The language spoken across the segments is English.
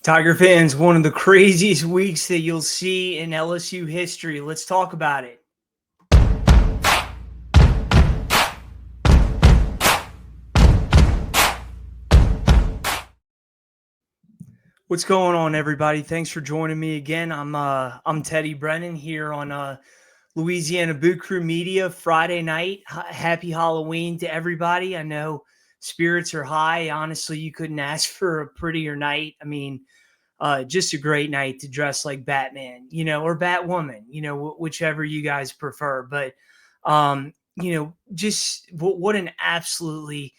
Tiger fans, one of the craziest weeks that you'll see in LSU history. Let's talk about it. What's going on, everybody? Thanks for joining me again. I'm Teddy Brennan here on Louisiana Boot Crew Media Friday night. Happy Halloween to everybody. I know spirits are high. Honestly, you couldn't ask for a prettier night. Just a great night to dress like Batman, or Batwoman, whichever you guys prefer. But, just what an absolutely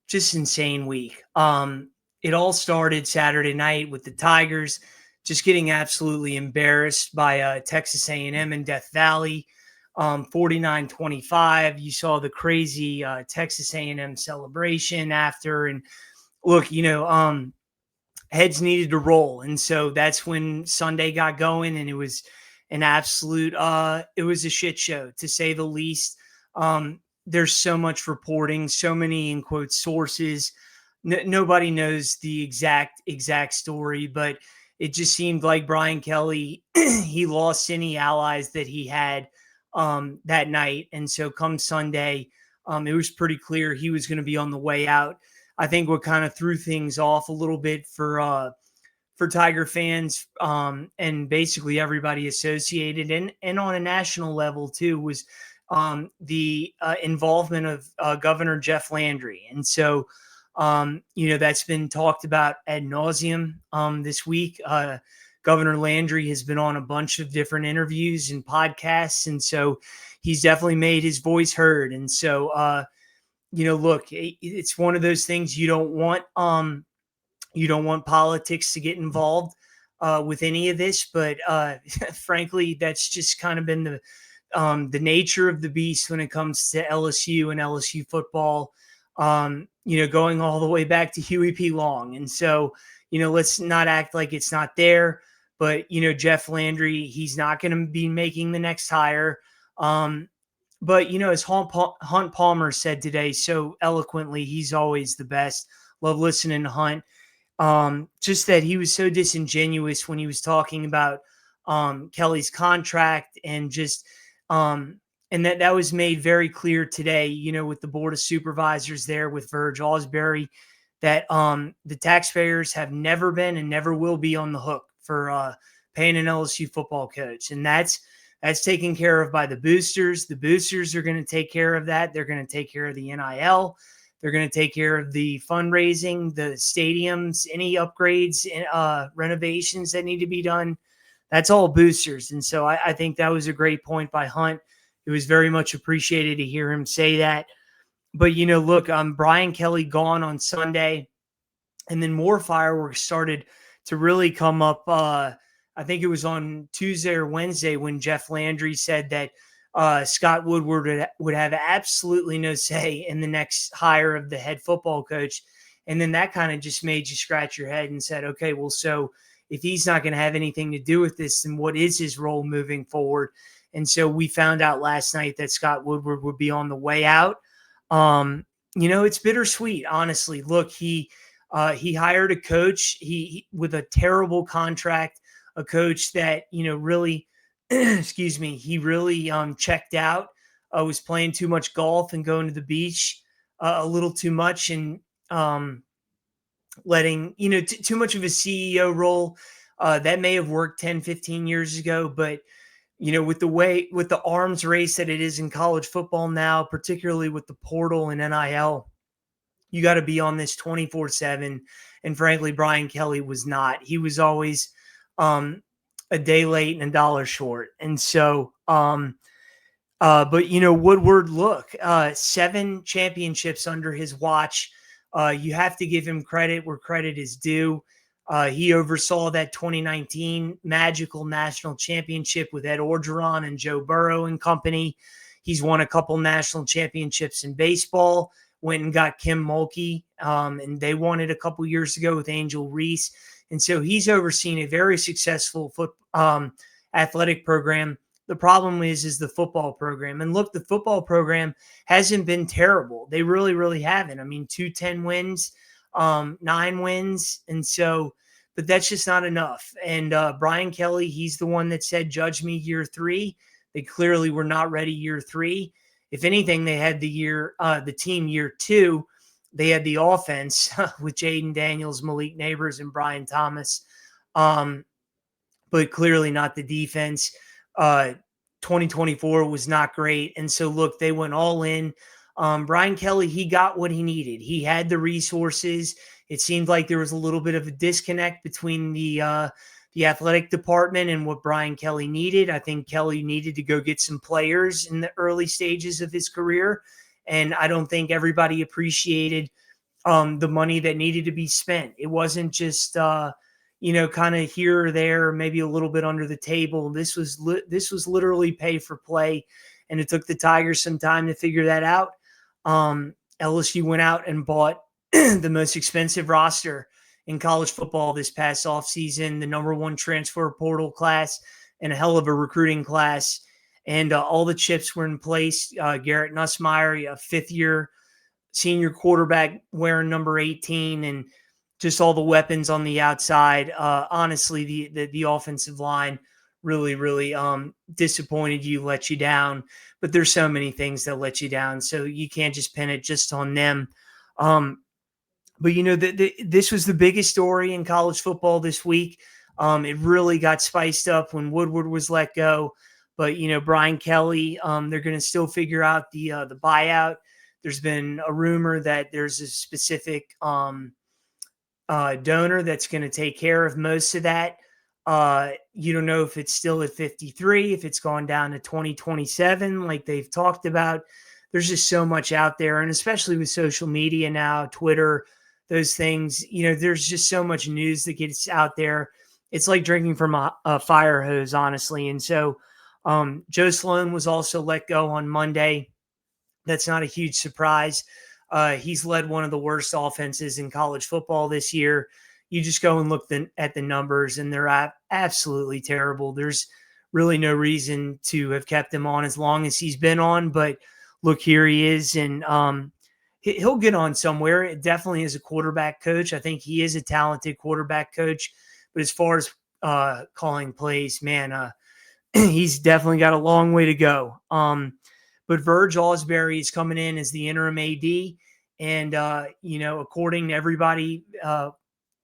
just insane week. It all started Saturday night with the Tigers just getting absolutely embarrassed by Texas A&M in Death Valley, 49-25. You saw the crazy Texas A&M celebration after, and look, heads needed to roll. And so that's when Sunday got going, and it was an absolute it was a shit show, to say the least. There's so much reporting, so many in quote sources. Nobody knows the exact story, but it just seemed like Brian Kelly he lost any allies that he had that night. And so come Sunday, it was pretty clear he was going to be on the way out. I think what kind of threw things off a little bit for Tiger fans and basically everybody associated and on a national level too was the involvement of Governor Jeff Landry. And so, that's been talked about ad nauseum this week. Governor Landry has been on a bunch of different interviews and podcasts, and so he's definitely made his voice heard. And so, look, it's one of those things you don't want politics to get involved with any of this, but frankly, that's just kind of been the nature of the beast when it comes to LSU and LSU football. Going all the way back to Huey P. Long, and so let's not act like it's not there. But Jeff Landry, he's not going to be making the next hire. But, as Hunt Palmer said today so eloquently, he's always the best. Love listening to Hunt. Just that he was so disingenuous when he was talking about Kelly's contract and just and that was made very clear today, with the Board of Supervisors there with Verge Osbury, that the taxpayers have never been and never will be on the hook for paying an LSU football coach. And that's taken care of by the boosters. The boosters are going to take care of that. They're going to take care of the NIL. They're going to take care of the fundraising, the stadiums, any upgrades, renovations that need to be done. That's all boosters. And so I think that was a great point by Hunt. It was very much appreciated to hear him say that. But, look, Brian Kelly gone on Sunday, and then more fireworks started to really come up. I think it was on Tuesday or Wednesday when Jeff Landry said that Scott Woodward would have absolutely no say in the next hire of the head football coach. And then that kind of just made you scratch your head and said, okay, well, so if he's not going to have anything to do with this, then what is his role moving forward? And so we found out last night that Scott Woodward would be on the way out. It's bittersweet, honestly. Look, he hired a coach he with a terrible contract, a coach that, really, excuse me, he really checked out, was playing too much golf and going to the beach a little too much, and letting, too much of a CEO role. That may have worked 10, 15 years ago, but with the arms race that it is in college football now, particularly with the portal and NIL, you got to be on this 24/7. And frankly, Brian Kelly was not. He was always a day late and a dollar short. And so, but Woodward, look, 7 championships under his watch. You have to give him credit where credit is due. He oversaw that 2019 magical national championship with Ed Orgeron and Joe Burrow and company. He's won a couple national championships in baseball, went and got Kim Mulkey, and they won it a couple years ago with Angel Reese. And so he's overseen a very successful athletic program. The problem is the football program. And look, the football program hasn't been terrible. They really, really haven't. I mean, 2 10 wins, 9 wins. And so but that's just not enough. And Brian Kelly, he's the one that said, "Judge me year 3." They clearly were not ready year 3. If anything, they had the team year 2. They had the offense with Jaden Daniels, Malik Neighbors, and Brian Thomas, but clearly not the defense. 2024 was not great. And so, look, they went all in. Brian Kelly, he got what he needed. He had the resources. It seemed like there was a little bit of a disconnect between the athletic department and what Brian Kelly needed. I think Kelly needed to go get some players in the early stages of his career. And I don't think everybody appreciated the money that needed to be spent. It wasn't just, kind of here or there, maybe a little bit under the table. This was literally pay for play. And it took the Tigers some time to figure that out. LSU went out and bought the most expensive roster in college football this past offseason, the number 1 transfer portal class, and a hell of a recruiting class. And all the chips were in place. Garrett Nussmeier, a 5th-year senior quarterback wearing number 18, and just all the weapons on the outside. Honestly, the offensive line really disappointed you, let you down. But there's so many things that let you down, so you can't just pin it just on them. But, this was the biggest story in college football this week. It really got spiced up when Woodward was let go. But, Brian Kelly, they're going to still figure out the buyout. There's been a rumor that there's a specific donor that's going to take care of most of that. You don't know if it's still at 53, if it's gone down to 2027, like they've talked about. There's just so much out there. And especially with social media now, Twitter, those things, there's just so much news that gets out there. It's like drinking from a fire hose, honestly. And so Joe Sloan was also let go on Monday. That's not a huge surprise. He's led one of the worst offenses in college football this year. You just go and look at the numbers, and they're absolutely terrible. There's really no reason to have kept him on as long as he's been on. But look, here he is, and he'll get on somewhere. It definitely is a quarterback coach. I think he is a talented quarterback coach. But as far as calling plays, man, he's definitely got a long way to go. But Verge Osbury is coming in as the interim AD. And, according to everybody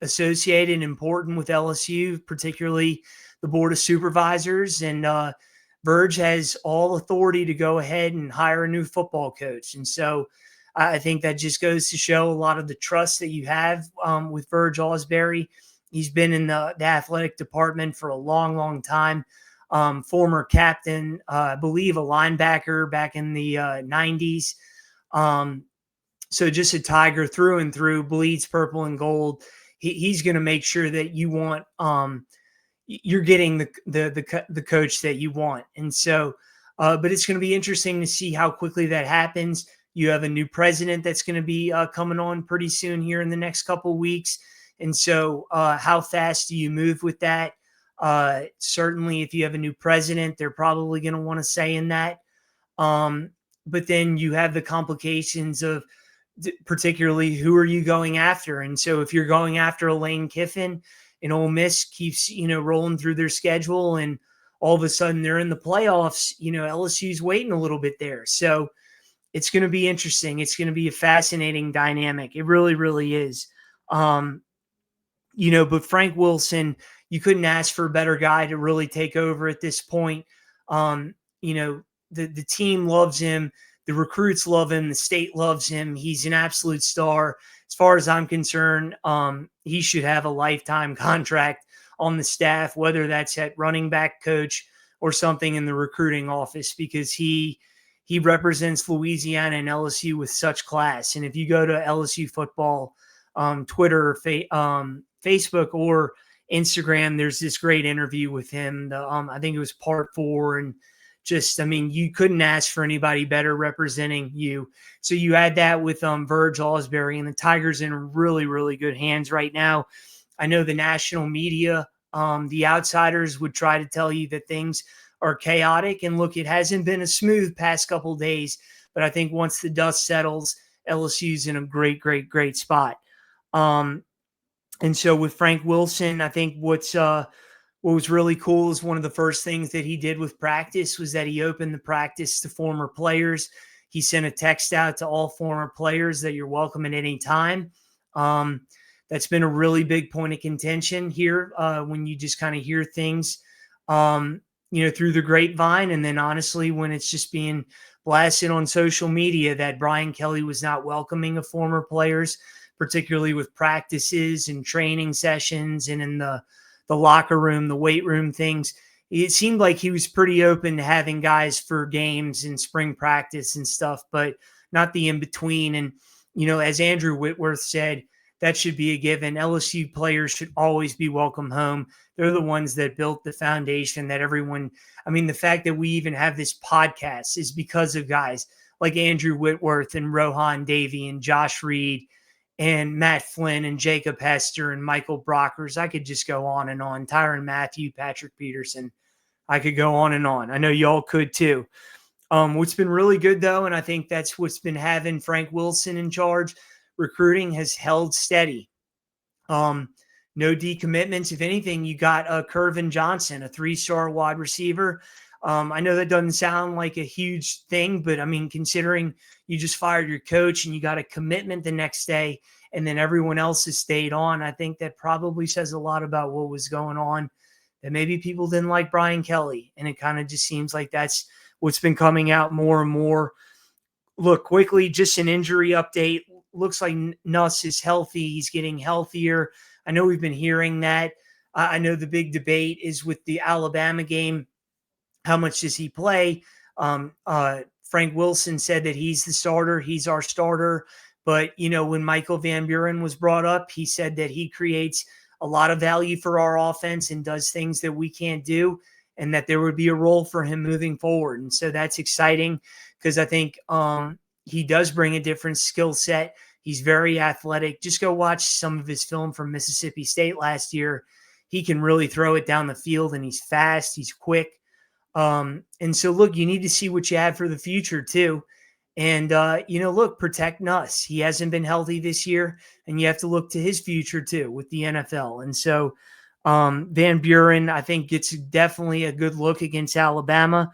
associated and important with LSU, particularly the Board of Supervisors, and Verge has all authority to go ahead and hire a new football coach. And so I think that just goes to show a lot of the trust that you have with Verge Osbury. He's been in the athletic department for a long, long time. Former captain, I believe a linebacker back in the 90s. So just a Tiger through and through, bleeds purple and gold. He's going to make sure that you want, you're getting the coach that you want. And so, but it's going to be interesting to see how quickly that happens. You have a new president that's going to be coming on pretty soon here in the next couple of weeks. And so how fast do you move with that? Certainly if you have a new president, they're probably going to want to say in that. But then you have the complications of particularly who are you going after? And so if you're going after a Lane Kiffin and Ole Miss keeps, rolling through their schedule and all of a sudden they're in the playoffs, LSU's waiting a little bit there. So it's going to be interesting. It's going to be a fascinating dynamic. It really, really is. But Frank Wilson, you couldn't ask for a better guy to really take over at this point. The team loves him. The recruits love him. The state loves him. He's an absolute star. As far as I'm concerned, he should have a lifetime contract on the staff, whether that's at running back coach or something in the recruiting office, because he represents Louisiana and LSU with such class. And if you go to LSU football, Twitter, Facebook, or Instagram, there's this great interview with him. I think it was part 4, and you couldn't ask for anybody better representing you. So you add that with Verge Osbury, and the Tigers in really, really good hands right now. I know the national media, the outsiders would try to tell you that things are chaotic. And look, it hasn't been a smooth past couple days, but I think once the dust settles, LSU's in a great, great, great spot. And so with Frank Wilson, I think what was really cool is one of the first things that he did with practice was that he opened the practice to former players. He sent a text out to all former players that you're welcome at any time. Um, that's been a really big point of contention here when you just kind of hear things, through the grapevine. And then honestly, when it's just being blasted on social media that Brian Kelly was not welcoming of former players, particularly with practices and training sessions and in the locker room, the weight room things. It seemed like he was pretty open to having guys for games and spring practice and stuff, but not the in between. And, as Andrew Whitworth said, that should be a given. LSU players should always be welcome home. They're the ones that built the foundation that everyone, I mean, the fact that we even have this podcast is because of guys like Andrew Whitworth and Rohan Davey and Josh Reed and Matt Flynn and Jacob Hester and Michael Brockers. I could just go on and on. Tyrann Mathieu, Patrick Peterson. I could go on and on. I know y'all could too. What's been really good though, and I think that's what's been having Frank Wilson in charge, recruiting has held steady. No decommitments. If anything, you got Kervin Johnson, a 3-star wide receiver. I know that doesn't sound like a huge thing, but I mean, considering you just fired your coach and you got a commitment the next day, and then everyone else has stayed on, I think that probably says a lot about what was going on. That maybe people didn't like Brian Kelly, and it kind of just seems like that's what's been coming out more and more. Look, quickly, just an injury update. Looks like Nuss is healthy. He's getting healthier. I know we've been hearing that. I know the big debate is with the Alabama game. How much does he play? Frank Wilson said that he's the starter. He's our starter. But, when Michael Van Buren was brought up, he said that he creates a lot of value for our offense and does things that we can't do, and that there would be a role for him moving forward. And so that's exciting because I think he does bring a different skill set. He's very athletic. Just go watch some of his film from Mississippi State last year. He can really throw it down the field, and he's fast. He's quick. And so, look, you need to see what you have for the future, too. And, look, protect Nuss. He hasn't been healthy this year, and you have to look to his future, too, with the NFL. And so Van Buren, I think, gets definitely a good look against Alabama.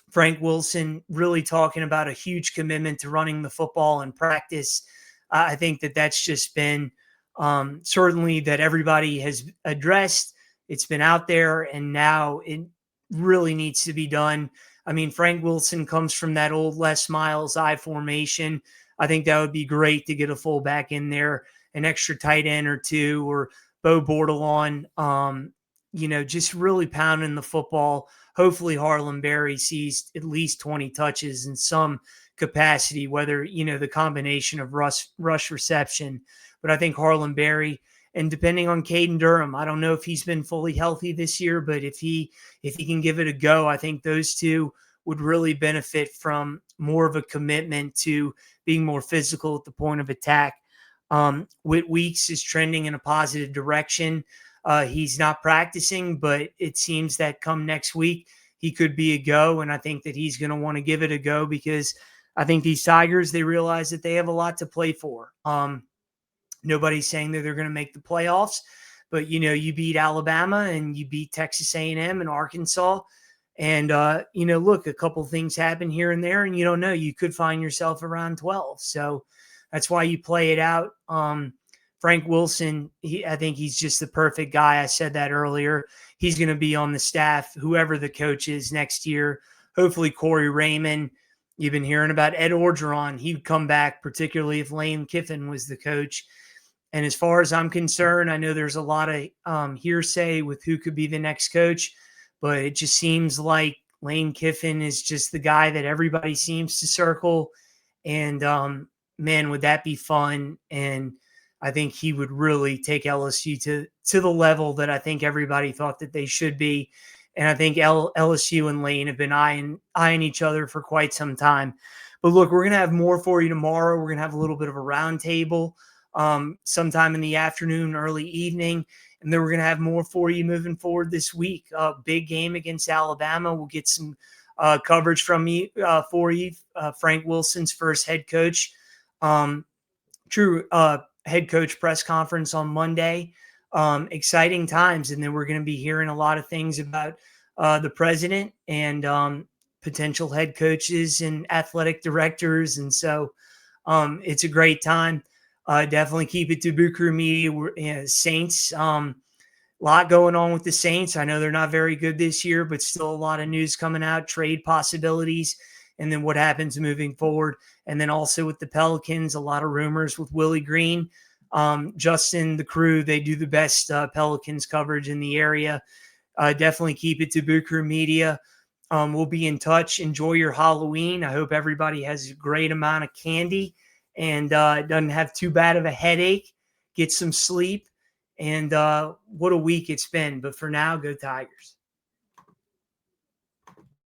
Frank Wilson really talking about a huge commitment to running the football in practice. I think that that's just been certainly that everybody has addressed. It's been out there, and now it really needs to be done. I mean, Frank Wilson comes from that old Les Miles I formation. I think that would be great to get a fullback in there, an extra tight end or two, or Bo Bordelon, just really pounding the football. Hopefully Harlan Berry sees at least 20 touches in some capacity, whether, the combination of rush reception. But I think Harlan Berry, and depending on Caden Durham, I don't know if he's been fully healthy this year, but if he can give it a go, I think those two would really benefit from more of a commitment to being more physical at the point of attack. Whit Weeks is trending in a positive direction. He's not practicing, but it seems that come next week, he could be a go. And I think that he's going to want to give it a go because I think these Tigers, they realize that they have a lot to play for. Nobody's saying that they're going to make the playoffs, but, you beat Alabama and you beat Texas A&M and Arkansas. And, look, a couple things happen here and there, and you don't know. You could find yourself around 12. So that's why you play it out. Frank Wilson, I think he's just the perfect guy. I said that earlier. He's going to be on the staff, whoever the coach is next year. Hopefully Corey Raymond. You've been hearing about Ed Orgeron. He'd come back, particularly if Lane Kiffin was the coach. And as far as I'm concerned, I know there's a lot of hearsay with who could be the next coach, but it just seems like Lane Kiffin is just the guy that everybody seems to circle. And, man, would that be fun? And I think he would really take LSU to the level that I think everybody thought that they should be. And I think LSU and Lane have been eyeing each other for quite some time. But look, we're going to have more for you tomorrow. We're going to have a little bit of a roundtable sometime in the afternoon, early evening. And then we're going to have more for you moving forward this week. Big game against Alabama. We'll get some coverage from me for you. Frank Wilson's first head coach. True. head coach press conference on Monday. Exciting times. And then we're going to be hearing a lot of things about the president and potential head coaches and athletic directors. And so it's a great time. Definitely keep it to Bucru Media. Saints. A lot going on with the Saints. I know they're not very good this year, but still a lot of news coming out, trade possibilities, and then what happens moving forward. And then also with the Pelicans, a lot of rumors with Willie Green. Justin, the crew, they do the best Pelicans coverage in the area. Definitely keep it to Bucru Media. We'll be in touch. Enjoy your Halloween. I hope everybody has a great amount of candy and doesn't have too bad of a headache. Get some sleep. And what a week it's been. But for now, go Tigers.